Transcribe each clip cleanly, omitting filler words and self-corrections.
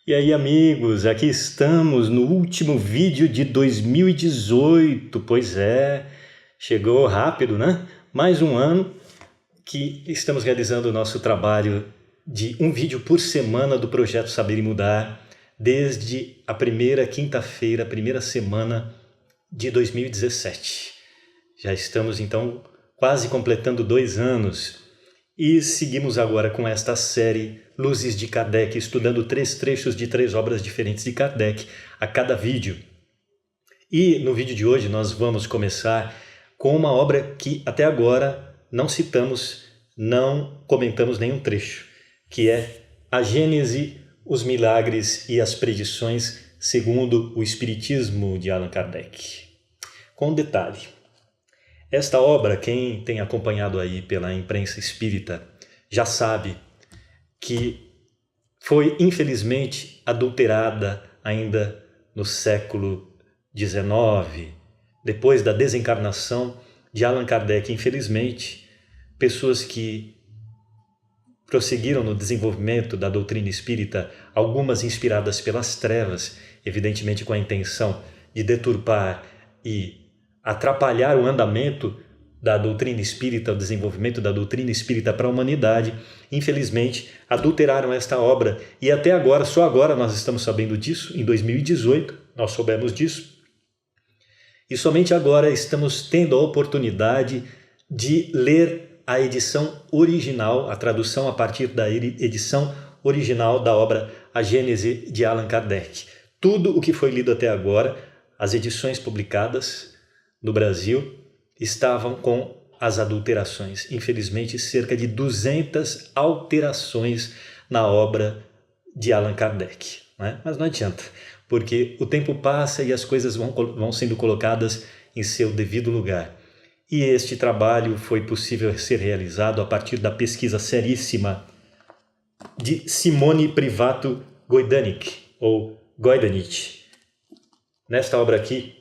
E aí, amigos, aqui estamos no último vídeo de 2018. Pois é, chegou rápido, né? Mais um ano que estamos realizando o nosso trabalho de um vídeo por semana do projeto Saber e Mudar, desde a primeira quinta-feira, primeira semana de 2017. Já estamos, então, quase completando 2 anos. E seguimos agora com esta série Luzes de Kardec, estudando 3 trechos de 3 obras diferentes de Kardec a cada vídeo. E no vídeo de hoje nós vamos começar com uma obra que até agora não citamos, não comentamos nenhum trecho, que é A Gênese, os Milagres e as Predições segundo o Espiritismo de Allan Kardec. Com detalhe. Esta obra, quem tem acompanhado aí pela imprensa espírita, já sabe que foi, infelizmente, adulterada ainda no século XIX, depois da desencarnação de Allan Kardec. Infelizmente, pessoas que prosseguiram no desenvolvimento da doutrina espírita, algumas inspiradas pelas trevas, evidentemente com a intenção de deturpar e atrapalhar o andamento da doutrina espírita, o desenvolvimento da doutrina espírita para a humanidade, infelizmente adulteraram esta obra. E até agora, só agora nós estamos sabendo disso, em 2018 nós soubemos disso, e somente agora estamos tendo a oportunidade de ler a edição original, a tradução a partir da edição original da obra A Gênese de Allan Kardec. Tudo o que foi lido até agora, as edições publicadas no Brasil, estavam com as adulterações. Infelizmente, cerca de 200 alterações na obra de Allan Kardec. Né? Mas não adianta, porque o tempo passa e as coisas vão sendo colocadas em seu devido lugar. E este trabalho foi possível ser realizado a partir da pesquisa seríssima de Simone Privato Goidanic, ou Goidanic. Nesta obra aqui,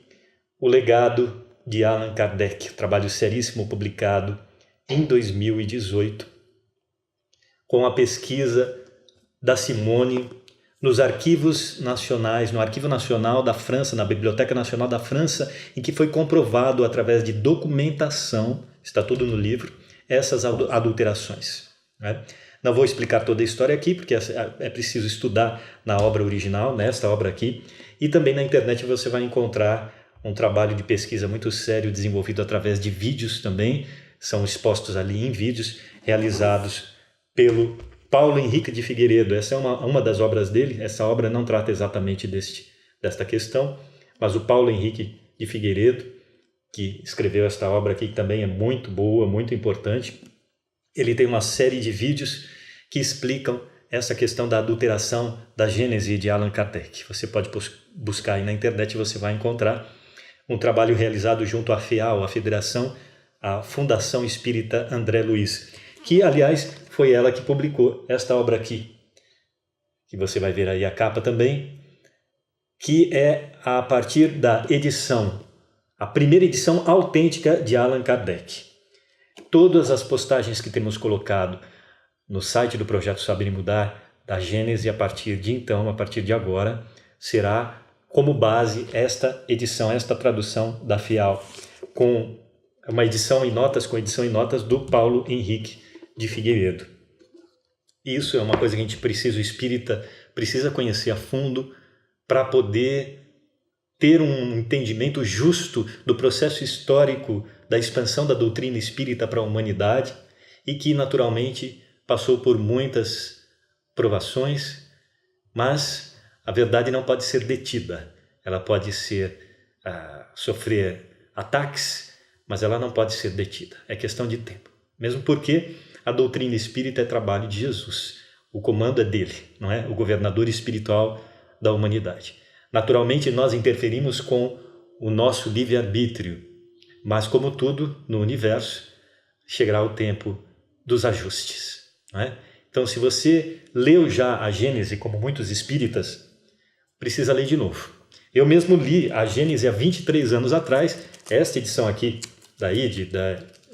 O Legado de Allan Kardec, trabalho seríssimo publicado em 2018, com a pesquisa da Simone nos arquivos nacionais, no Arquivo Nacional da França, na Biblioteca Nacional da França, em que foi comprovado através de documentação, está tudo no livro, essas adulterações. Né? Não vou explicar toda a história aqui, porque é preciso estudar na obra original, nesta obra aqui, e também na internet você vai encontrar um trabalho de pesquisa muito sério desenvolvido através de vídeos também, são expostos ali em vídeos realizados pelo Paulo Henrique de Figueiredo. Essa é uma das obras dele, essa obra não trata exatamente desta questão, mas o Paulo Henrique de Figueiredo, que escreveu esta obra aqui, que também é muito boa, muito importante, ele tem uma série de vídeos que explicam essa questão da adulteração da Gênese de Allan Kardec. Você pode buscar aí na internet e você vai encontrar um trabalho realizado junto à FEAL, a Federação, a Fundação Espírita André Luiz, que, aliás, foi ela que publicou esta obra aqui, que você vai ver aí a capa também, que é a partir da edição, a primeira edição autêntica de Allan Kardec. Todas as postagens que temos colocado no site do Projeto Saber e Mudar, da Gênese, a partir de então, a partir de agora, será como base esta edição, esta tradução da FIAL, com uma edição em notas, do Paulo Henrique de Figueiredo. Isso é uma coisa que a gente precisa, o espírita precisa conhecer a fundo para poder ter um entendimento justo do processo histórico da expansão da doutrina espírita para a humanidade e que naturalmente passou por muitas provações, mas a verdade não pode ser detida, ela pode sofrer ataques, mas ela não pode ser detida, é questão de tempo. Mesmo porque a doutrina espírita é trabalho de Jesus, o comando é dele, não é? O governador espiritual da humanidade. Naturalmente nós interferimos com o nosso livre-arbítrio, mas como tudo no universo, chegará o tempo dos ajustes. Não é? Então se você leu já a Gênese, como muitos espíritas, precisa ler de novo. Eu mesmo li a Gênese há 23 anos atrás, esta edição aqui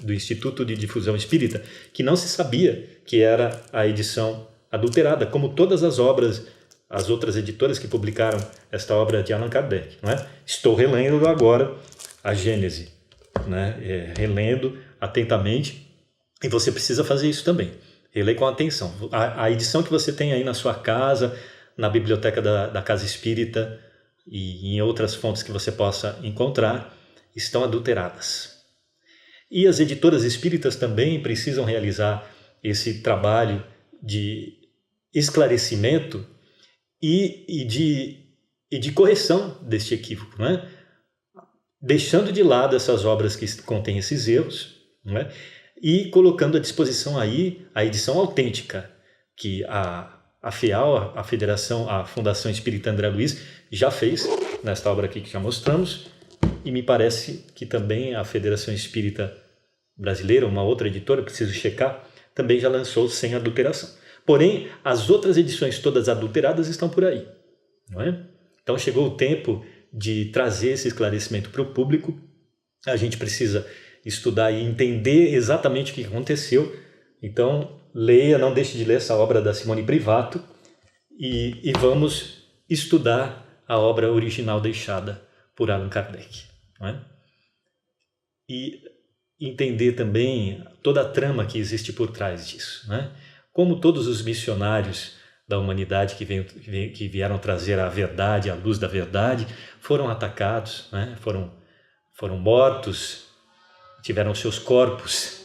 do Instituto de Difusão Espírita, que não se sabia que era a edição adulterada, como todas as obras as outras editoras que publicaram esta obra de Allan Kardec, não é? Estou relendo agora a Gênese, né? Relendo atentamente, e você precisa fazer isso também, reler com atenção. A edição que você tem aí na sua casa, na biblioteca da Casa Espírita e em outras fontes que você possa encontrar, estão adulteradas. E as editoras espíritas também precisam realizar esse trabalho de esclarecimento e de correção deste equívoco, não é? Deixando de lado essas obras que contêm esses erros, não é? E colocando à disposição aí a edição autêntica, que a FEAL, a Federação, a Fundação Espírita André Luiz, já fez nesta obra aqui que já mostramos, e me parece que também a Federação Espírita Brasileira, uma outra editora, preciso checar, também já lançou sem adulteração. Porém, as outras edições todas adulteradas estão por aí, não é? Então chegou o tempo de trazer esse esclarecimento para o público. A gente precisa estudar e entender exatamente o que aconteceu. Então, leia, não deixe de ler essa obra da Simone Privato e vamos estudar a obra original deixada por Allan Kardec, não é? E entender também toda a trama que existe por trás disso, né? Como todos os missionários da humanidade que vieram trazer a verdade, a luz da verdade, foram atacados, né? Foram mortos, tiveram seus corpos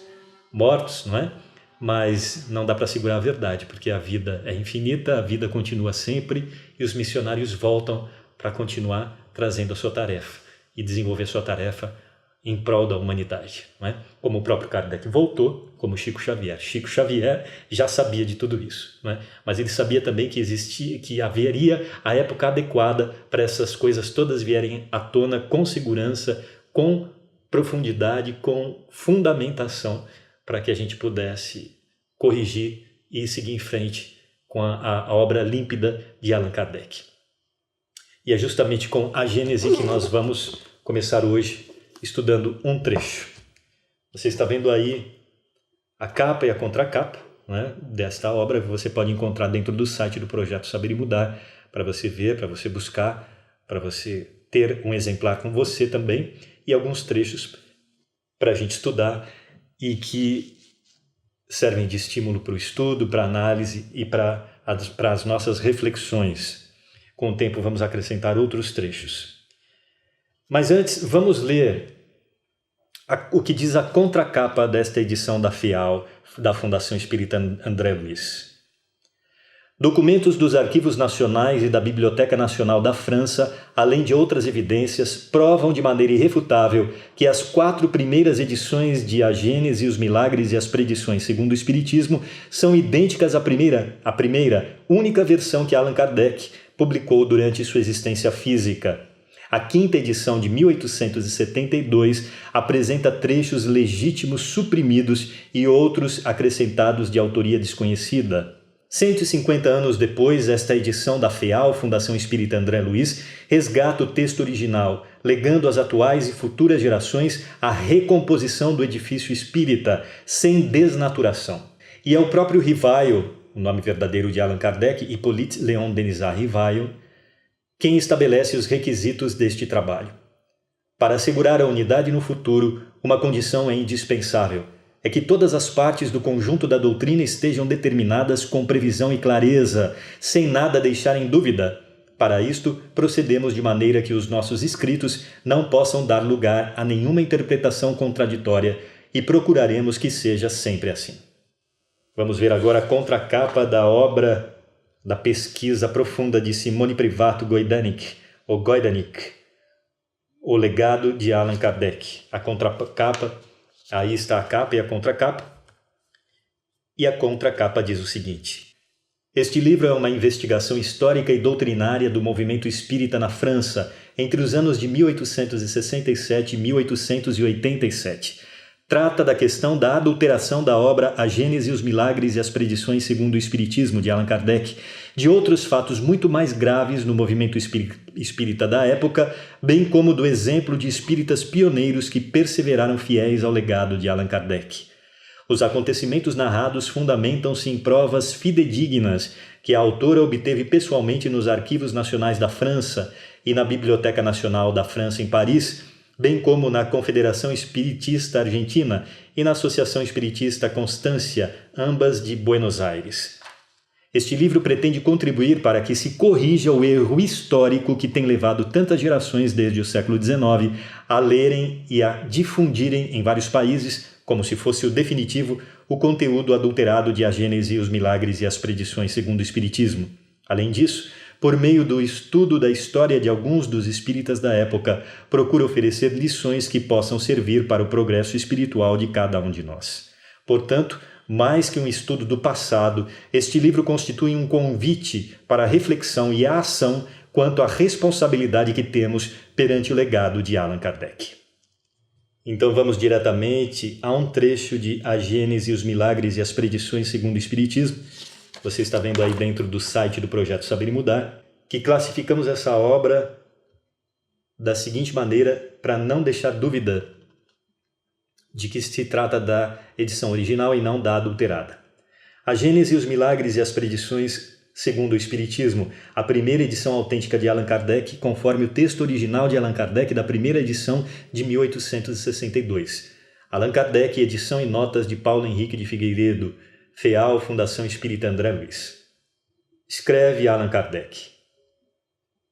mortos, não é? Mas não dá para segurar a verdade, porque a vida é infinita, a vida continua sempre e os missionários voltam para continuar trazendo a sua tarefa e desenvolver sua tarefa em prol da humanidade, não é? Como o próprio Kardec voltou, como Chico Xavier. Chico Xavier já sabia de tudo isso, não é? Mas ele sabia também que haveria a época adequada para essas coisas todas vierem à tona com segurança, com profundidade, com fundamentação, para que a gente pudesse corrigir e seguir em frente com a obra límpida de Allan Kardec. E é justamente com a Gênese que nós vamos começar hoje, estudando um trecho. Você está vendo aí a capa e a contracapa, né, desta obra, que você pode encontrar dentro do site do Projeto Saber e Mudar, para você ver, para você buscar, para você ter um exemplar com você também, e alguns trechos para a gente estudar e que servem de estímulo para o estudo, para a análise e para as nossas reflexões. Com o tempo vamos acrescentar outros trechos. Mas antes, vamos ler o que diz a contracapa desta edição da FEAL, da Fundação Espírita André Luiz. Documentos dos Arquivos Nacionais e da Biblioteca Nacional da França, além de outras evidências, provam de maneira irrefutável que as 4 primeiras edições de A Gênese, os Milagres e as Predições segundo o Espiritismo são idênticas à primeira única versão que Allan Kardec publicou durante sua existência física. A 5ª edição de 1872 apresenta trechos legítimos suprimidos e outros acrescentados de autoria desconhecida. 150 anos depois, esta edição da FEAL, Fundação Espírita André Luiz, resgata o texto original, legando às atuais e futuras gerações a recomposição do edifício espírita, sem desnaturação. E é o próprio Rivail, o nome verdadeiro de Allan Kardec, Hippolyte Léon Denisard Rivail, quem estabelece os requisitos deste trabalho. Para assegurar a unidade no futuro, uma condição é indispensável: é que todas as partes do conjunto da doutrina estejam determinadas com previsão e clareza, sem nada deixar em dúvida. Para isto, procedemos de maneira que os nossos escritos não possam dar lugar a nenhuma interpretação contraditória e procuraremos que seja sempre assim. Vamos ver agora a contracapa da obra da pesquisa profunda de Simone Privato Goidanik, O Legado de Allan Kardec. A contracapa, aí está a capa e a contracapa. E a contracapa diz o seguinte: este livro é uma investigação histórica e doutrinária do movimento espírita na França entre os anos de 1867 e 1887. Trata da questão da adulteração da obra A Gênese, os Milagres e as Predições segundo o Espiritismo, de Allan Kardec, de outros fatos muito mais graves no movimento espírita da época, bem como do exemplo de espíritas pioneiros que perseveraram fiéis ao legado de Allan Kardec. Os acontecimentos narrados fundamentam-se em provas fidedignas que a autora obteve pessoalmente nos Arquivos Nacionais da França e na Biblioteca Nacional da França em Paris, bem como na Confederação Espiritista Argentina e na Associação Espiritista Constância, ambas de Buenos Aires. Este livro pretende contribuir para que se corrija o erro histórico que tem levado tantas gerações desde o século XIX a lerem e a difundirem em vários países, como se fosse o definitivo, o conteúdo adulterado de A Gênese, os Milagres e as Predições segundo o Espiritismo. Além disso, por meio do estudo da história de alguns dos espíritas da época, procura oferecer lições que possam servir para o progresso espiritual de cada um de nós. Portanto, mais que um estudo do passado, este livro constitui um convite para a reflexão e a ação quanto à responsabilidade que temos perante o legado de Allan Kardec. Então vamos diretamente a um trecho de A Gênese, os Milagres e as Predições segundo o Espiritismo. Você está vendo aí dentro do site do Projeto Saber e Mudar, que classificamos essa obra da seguinte maneira para não deixar dúvida de que se trata da edição original e não da adulterada. A Gênese, os Milagres e as Predições segundo o Espiritismo, a primeira edição autêntica de Allan Kardec, conforme o texto original de Allan Kardec da primeira edição de 1862. Allan Kardec, edição e notas de Paulo Henrique de Figueiredo, FEAL, Fundação Espírita André Luiz. Escreve Allan Kardec: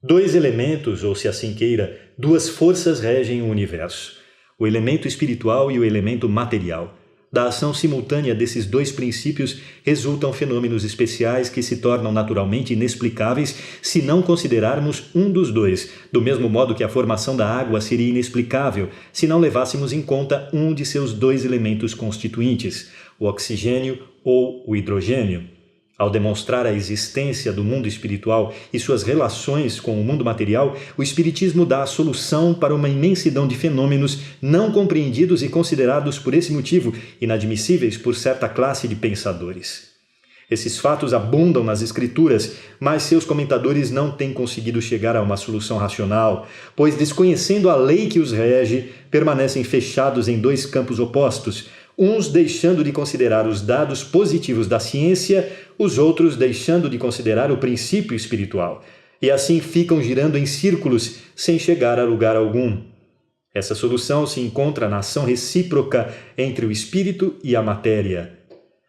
2 elementos, ou se assim queira, 2 forças regem o universo, o elemento espiritual e o elemento material. Da ação simultânea desses 2 princípios resultam fenômenos especiais que se tornam naturalmente inexplicáveis se não considerarmos um dos 2, do mesmo modo que a formação da água seria inexplicável se não levássemos em conta um de seus 2 elementos constituintes, o oxigênio ou o hidrogênio. Ao demonstrar a existência do mundo espiritual e suas relações com o mundo material, o Espiritismo dá a solução para uma imensidão de fenômenos não compreendidos e considerados por esse motivo inadmissíveis por certa classe de pensadores. Esses fatos abundam nas Escrituras, mas seus comentadores não têm conseguido chegar a uma solução racional, pois, desconhecendo a lei que os rege, permanecem fechados em 2 campos opostos, uns deixando de considerar os dados positivos da ciência, os outros deixando de considerar o princípio espiritual, e assim ficam girando em círculos sem chegar a lugar algum. Essa solução se encontra na ação recíproca entre o espírito e a matéria.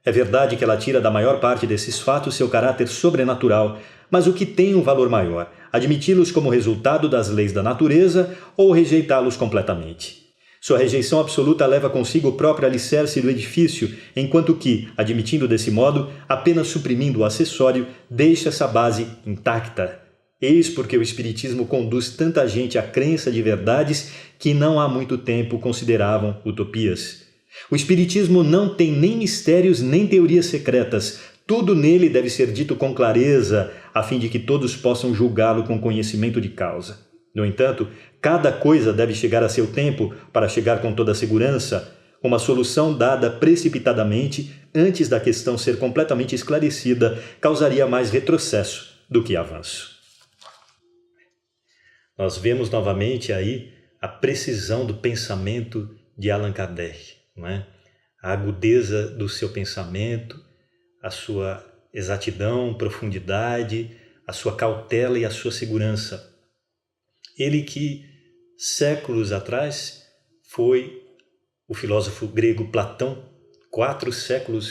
É verdade que ela tira da maior parte desses fatos seu caráter sobrenatural, mas o que tem um valor maior, admiti-los como resultado das leis da natureza ou rejeitá-los completamente. Sua rejeição absoluta leva consigo o próprio alicerce do edifício, enquanto que, admitindo desse modo, apenas suprimindo o acessório, deixa essa base intacta. Eis porque o Espiritismo conduz tanta gente à crença de verdades que não há muito tempo consideravam utopias. O Espiritismo não tem nem mistérios nem teorias secretas. Tudo nele deve ser dito com clareza, a fim de que todos possam julgá-lo com conhecimento de causa. No entanto, cada coisa deve chegar a seu tempo para chegar com toda a segurança. Uma solução dada precipitadamente, antes da questão ser completamente esclarecida, causaria mais retrocesso do que avanço. Nós vemos novamente aí a precisão do pensamento de Allan Kardec, não é? A agudeza do seu pensamento, a sua exatidão, profundidade, a sua cautela e a sua segurança. Ele que, séculos atrás, foi o filósofo grego Platão,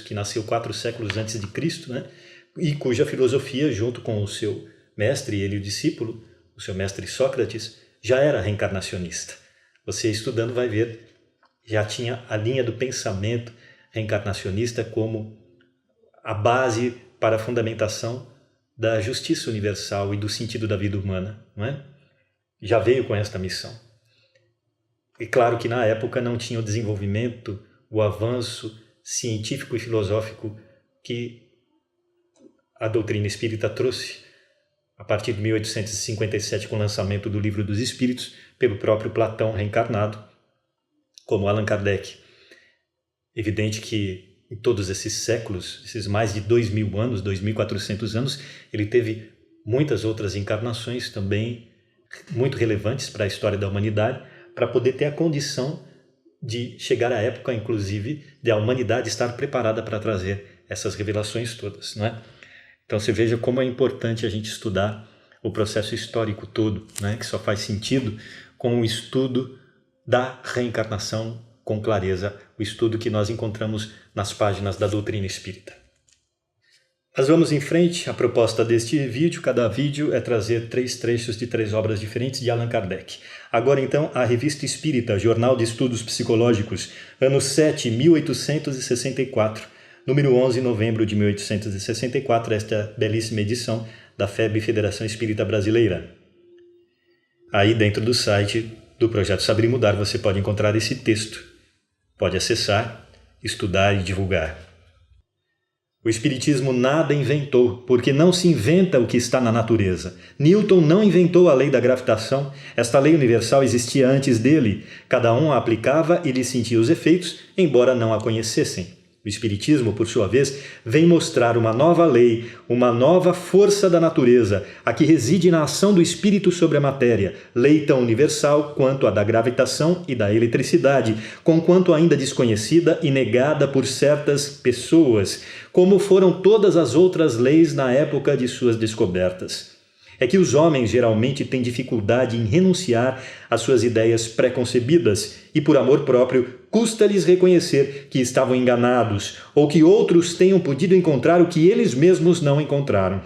que nasceu 4 séculos antes de Cristo, né? E cuja filosofia, junto com o seu mestre, ele o discípulo, o seu mestre Sócrates, já era reencarnacionista. Você estudando vai ver, já tinha a linha do pensamento reencarnacionista como a base para a fundamentação da justiça universal e do sentido da vida humana, não é? Já veio com esta missão. E claro que na época não tinha o desenvolvimento, o avanço científico e filosófico que a doutrina espírita trouxe a partir de 1857 com o lançamento do Livro dos Espíritos pelo próprio Platão reencarnado, como Allan Kardec. Evidente que em todos esses séculos, esses mais de 2.000 anos, 2.400 anos, ele teve muitas outras encarnações também muito relevantes para a história da humanidade, para poder ter a condição de chegar à época, inclusive, de a humanidade estar preparada para trazer essas revelações todas, não é? Então você veja como é importante a gente estudar o processo histórico todo, né? Que só faz sentido com o estudo da reencarnação com clareza, o estudo que nós encontramos nas páginas da doutrina espírita. Mas vamos em frente. A proposta deste vídeo, cada vídeo é trazer 3 trechos de 3 obras diferentes de Allan Kardec. Agora então, a Revista Espírita, Jornal de Estudos Psicológicos, ano 7, 1864, número 11, novembro de 1864, esta belíssima edição da FEB, Federação Espírita Brasileira. Aí dentro do site do Projeto Saber e Mudar você pode encontrar esse texto. Pode acessar, estudar e divulgar. O Espiritismo nada inventou, porque não se inventa o que está na natureza. Newton não inventou a lei da gravitação. Esta lei universal existia antes dele. Cada um a aplicava e lhe sentia os efeitos, embora não a conhecessem. O Espiritismo, por sua vez, vem mostrar uma nova lei, uma nova força da natureza, a que reside na ação do espírito sobre a matéria, lei tão universal quanto a da gravitação e da eletricidade, conquanto ainda desconhecida e negada por certas pessoas, como foram todas as outras leis na época de suas descobertas. É que os homens geralmente têm dificuldade em renunciar às suas ideias preconcebidas e, por amor próprio, custa-lhes reconhecer que estavam enganados ou que outros tenham podido encontrar o que eles mesmos não encontraram.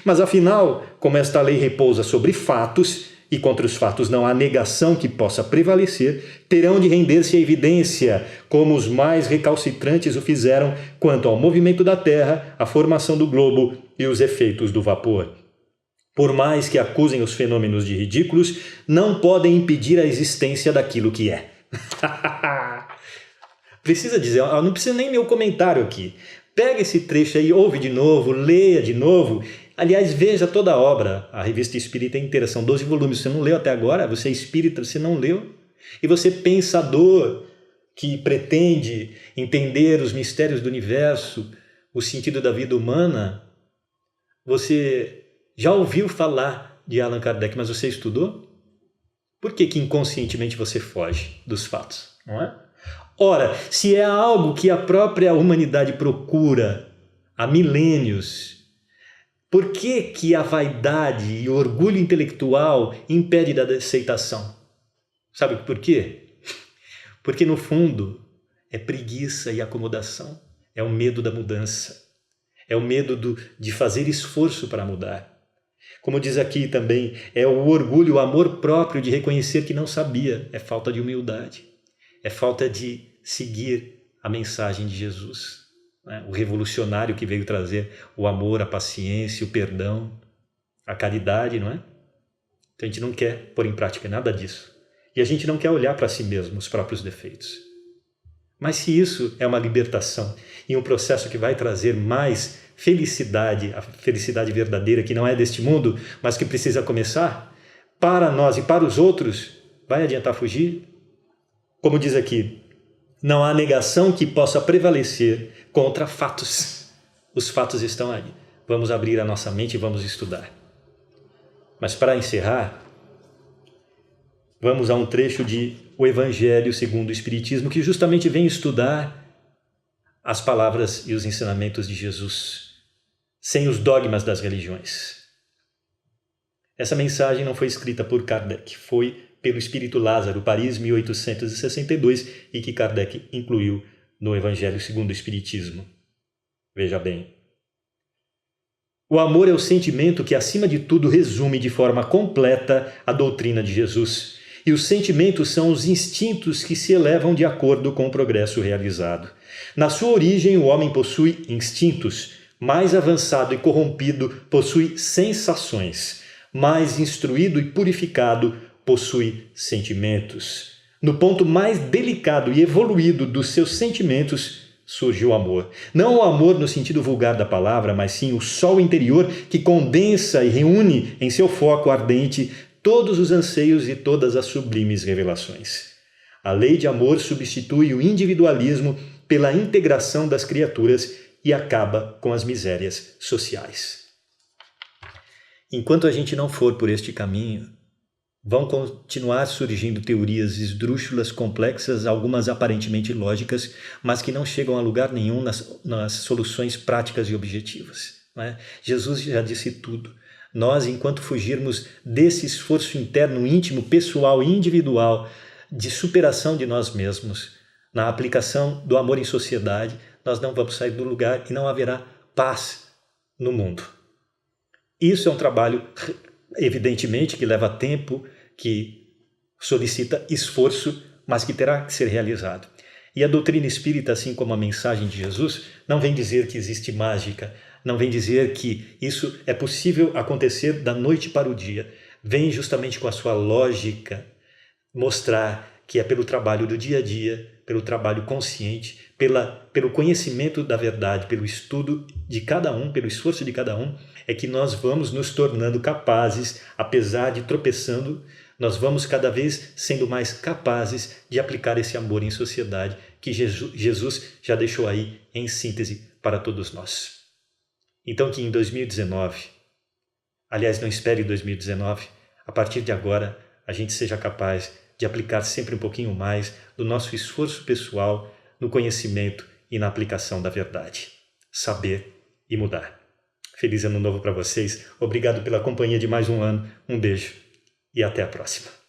Mas afinal, como esta lei repousa sobre fatos, e contra os fatos não há negação que possa prevalecer, terão de render-se à evidência, como os mais recalcitrantes o fizeram quanto ao movimento da Terra, a formação do globo e os efeitos do vapor. Por mais que acusem os fenômenos de ridículos, não podem impedir a existência daquilo que é. Precisa dizer, não precisa nem meu comentário aqui. Pega esse trecho aí, ouve de novo, leia de novo. Aliás, veja toda a obra. A Revista Espírita é inteira, são 12 volumes. Você não leu até agora? Você é espírita, você não leu? E você pensador que pretende entender os mistérios do universo, o sentido da vida humana, você já ouviu falar de Allan Kardec, mas você estudou? Por que inconscientemente você foge dos fatos, não é? Ora, se é algo que a própria humanidade procura há milênios, por que a vaidade e o orgulho intelectual impedem da aceitação? Sabe por quê? Porque no fundo é preguiça e acomodação, é o medo da mudança, é o medo de fazer esforço para mudar. Como diz aqui também, é o orgulho, o amor próprio de reconhecer que não sabia, é falta de humildade, é falta de seguir a mensagem de Jesus, né? O revolucionário que veio trazer o amor, a paciência, o perdão, a caridade, não é? Então a gente não quer pôr em prática nada disso. E a gente não quer olhar para si mesmo, os próprios defeitos. Mas se isso é uma libertação e um processo que vai trazer mais felicidade, a felicidade verdadeira que não é deste mundo, mas que precisa começar, para nós e para os outros, vai adiantar fugir? Como diz aqui, não há negação que possa prevalecer contra fatos. Os fatos estão aí. Vamos abrir a nossa mente e vamos estudar. Mas para encerrar, vamos a um trecho de O Evangelho segundo o Espiritismo, que justamente vem estudar as palavras e os ensinamentos de Jesus, sem os dogmas das religiões. Essa mensagem não foi escrita por Kardec, foi pelo Espírito Lázaro, Paris, 1862, e que Kardec incluiu no Evangelho segundo o Espiritismo. Veja bem. O amor é o sentimento que, acima de tudo, resume de forma completa a doutrina de Jesus. E os sentimentos são os instintos que se elevam de acordo com o progresso realizado. Na sua origem, o homem possui instintos. Mais avançado e corrompido, possui sensações. Mais instruído e purificado, possui sentimentos. No ponto mais delicado e evoluído dos seus sentimentos, surge o amor. Não o amor no sentido vulgar da palavra, mas sim o sol interior que condensa e reúne em seu foco ardente todos os anseios e todas as sublimes revelações. A lei de amor substitui o individualismo pela integração das criaturas e acaba com as misérias sociais. Enquanto a gente não for por este caminho Vão continuar surgindo teorias esdrúxulas, complexas, algumas aparentemente lógicas, mas que não chegam a lugar nenhum nas soluções práticas e objetivas, não é? Jesus já disse tudo. Nós, enquanto fugirmos desse esforço interno, íntimo, pessoal e individual de superação de nós mesmos, na aplicação do amor em sociedade, nós não vamos sair do lugar e não haverá paz no mundo. Isso é um trabalho, evidentemente, que leva tempo, que solicita esforço, mas que terá que ser realizado. E a doutrina espírita, assim como a mensagem de Jesus, não vem dizer que existe mágica, não vem dizer que isso é possível acontecer da noite para o dia. Vem justamente com a sua lógica mostrar que é pelo trabalho do dia a dia, pelo trabalho consciente, pelo conhecimento da verdade, pelo estudo de cada um, pelo esforço de cada um, é que nós vamos nos tornando capazes, apesar de tropeçando, nós vamos cada vez sendo mais capazes de aplicar esse amor em sociedade que Jesus já deixou aí em síntese para todos nós. Então que em 2019, aliás, não espere 2019, a partir de agora a gente seja capaz de aplicar sempre um pouquinho mais do nosso esforço pessoal no conhecimento e na aplicação da verdade. Saber e mudar. Feliz ano novo para vocês. Obrigado pela companhia de mais um ano. Um beijo e até a próxima.